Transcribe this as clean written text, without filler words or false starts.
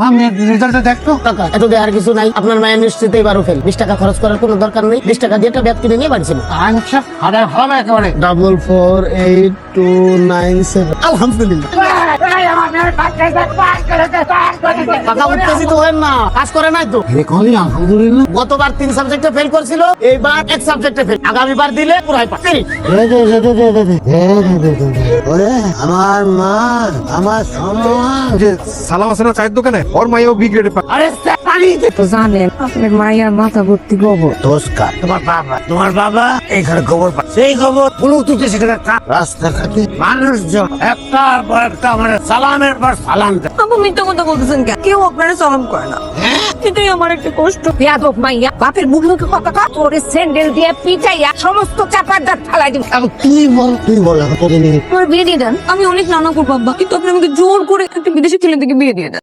আমি রেজাল্টটা দেখতো। টাকা এত দেওয়ার কিছু নাই, আপনার মায়ের নিশ্চিত এবারও ফেল। 20 টাকা খরচ করার কোনো দরকার নেই, 20 টাকা দিয়ে একটা ব্যাগ কিনে নিয়ে বাড়ি ছিল। আচ্ছা হাজার হবে একেবারে। 448297 আলহামদুলিল্লাহ। টাকা উঠতেছি তো হয় না, কাজ করে নাই তো। আলহামদুলিল্লাহ। গতবার 3 সাবজেক্টে ফেল করছিল, এইবার 1 সাবজেক্টে ফেল। আগামীবার দিলে পুরাই পাস। আমার মা আমার সম্মান। সালাম আছে না চায়ের দোকানে, ওর মাইও বি গ্রেডে পায়। আরে পানি দে। তো জানেন আপনার মায়ের মাথা ভর্তি গোবর। নমস্কার। তোমার বাবা এখানে গোবর পায়, সেই গোবর ব্লুটুথে সেখানে রাস্তাঘাটে মানুষজন একটার পর একটা আমার সালামের পর সালাম দেয়। আপু মিথ্যা কথা বলতেছেন কেন? কেউ আপনারা সালাম করে না, এটাই আমার একটা কষ্ট। বেয়াদব মাইয়া, বাপের মুখ মুখে কথা কা, তোরে স্যান্ডেল দিয়ে পিটাইয়া সমস্ত চাপার দাঁত ফালাই দিব। এখন তুই বল এখন তোকে নিয়ে। আমার বিয়ে দিয়ে দেন, আমি অনেক নানা করবো আব্বা, কিন্তু আপনি আমাকে জোর করে একটা বিদেশি ছেলে থেকে বিয়ে দিয়ে দেন।